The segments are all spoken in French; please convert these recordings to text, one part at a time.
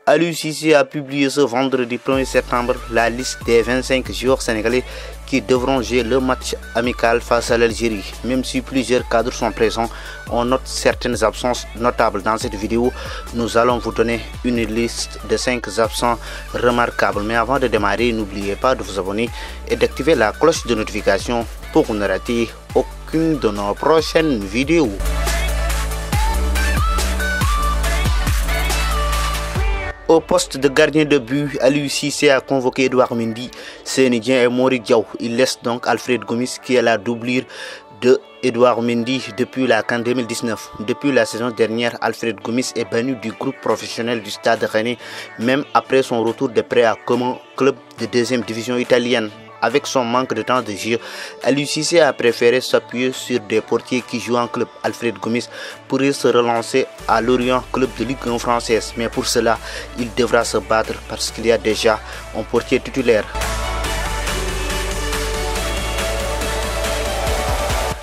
Aliou Cissé a publié ce vendredi 1er septembre la liste des 25 joueurs sénégalais qui devront jouer le match amical face à l'Algérie. Même si plusieurs cadres sont présents, on note certaines absences notables. Dans cette vidéo, nous allons vous donner une liste de 5 absents remarquables. Mais avant de démarrer, n'oubliez pas de vous abonner et d'activer la cloche de notification pour ne rater aucune de nos prochaines vidéos. Au poste de gardien de but, Aliou Cissé a convoqué Edouard Mendy, Seny Dieng et Morick Diaw. Il laisse donc Alfred Gomis qui est la doublure de Edouard Mendy depuis la CAN 2019. Depuis la saison dernière, Alfred Gomis est banni du groupe professionnel du Stade Rennais, même après son retour de prêt à Como, club de deuxième division italienne. Avec son manque de temps de jeu, Aliou Cissé a préféré s'appuyer sur des portiers qui jouent en club. Alfred Gomis pourrait se relancer à Lorient, club de Ligue 1 française. Mais pour cela, il devra se battre parce qu'il y a déjà un portier titulaire.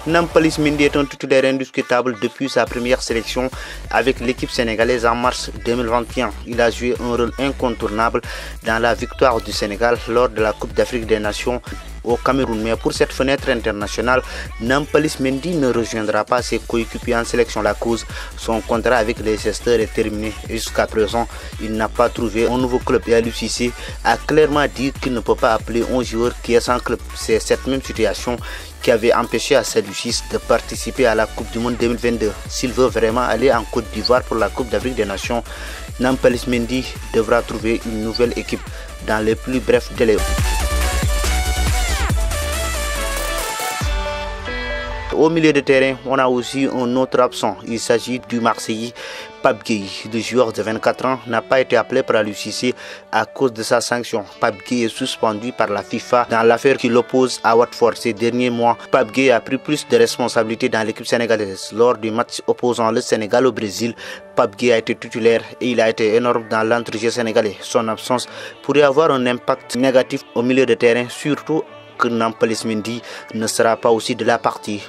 Nampalys Mendy est un titulaire indiscutable depuis sa première sélection avec l'équipe sénégalaise en mars 2021. Il a joué un rôle incontournable dans la victoire du Sénégal lors de la Coupe d'Afrique des Nations au Cameroun. Mais pour cette fenêtre internationale, Nampalys Mendy ne rejoindra pas ses coéquipiers en sélection. La cause, son contrat avec les Leicester est terminé. Jusqu'à présent, il n'a pas trouvé un nouveau club et Aliou Cissé a clairement dit qu'il ne peut pas appeler un joueur qui est sans club. C'est cette même situation qui avait empêché à Aliou Cissé de participer à la Coupe du Monde 2022. S'il veut vraiment aller en Côte d'Ivoire pour la Coupe d'Afrique des Nations, Nampalys Mendy devra trouver une nouvelle équipe dans les plus brefs délais. Au milieu de terrain, on a aussi un autre absent. Il s'agit du Marseillais Pape Gueye. Le joueur de 24 ans n'a pas été appelé par Aliou Cissé à cause de sa sanction. Pape Gueye est suspendu par la FIFA dans l'affaire qui l'oppose à Watford. Ces derniers mois, Pape Gueye a pris plus de responsabilités dans l'équipe sénégalaise. Lors du match opposant le Sénégal au Brésil, Pape Gueye a été titulaire et il a été énorme dans l'entrejeu sénégalais. Son absence pourrait avoir un impact négatif au milieu de terrain, surtout que Nampalys Mendy ne sera pas aussi de la partie.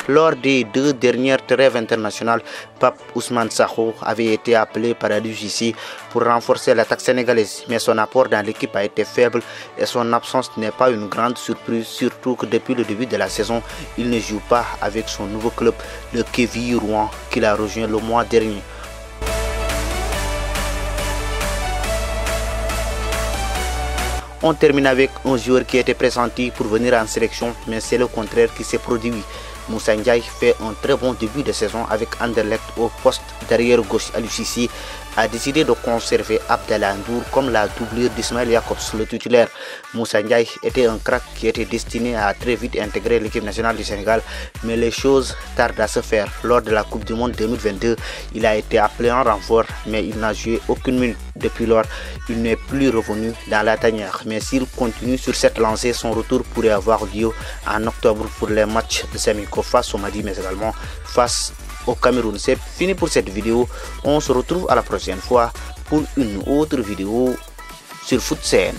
Lors des 2 dernières trêves internationales, Pape Ousmane Sakho avait été appelé par Aliou Cissé pour renforcer l'attaque sénégalaise. Mais son apport dans l'équipe a été faible et son absence n'est pas une grande surprise, surtout que depuis le début de la saison, il ne joue pas avec son nouveau club, le KV Rouen, qu'il a rejoint le mois dernier. On termine avec un joueur qui était pressenti pour venir en sélection, mais c'est le contraire qui s'est produit. Moussa Ndiaye fait un très bon début de saison avec Anderlecht au poste d'arrière gauche. Aliou Cissé a décidé de conserver Abdallah Ndour comme la doublure d'Ismaël Jakobs, le titulaire. Moussa Ndiaye était un crack qui était destiné à très vite intégrer l'équipe nationale du Sénégal, mais les choses tardent à se faire. Lors de la Coupe du Monde 2022, il a été appelé en renfort, mais il n'a joué aucune minute. Depuis lors, il n'est plus revenu dans la tanière. Mais s'il continue sur cette lancée, son retour pourrait avoir lieu en octobre pour les matchs de amicaux face au Mali, mais également face au Cameroun. C'est fini pour cette vidéo. On se retrouve à la prochaine fois pour une autre vidéo sur FootSen.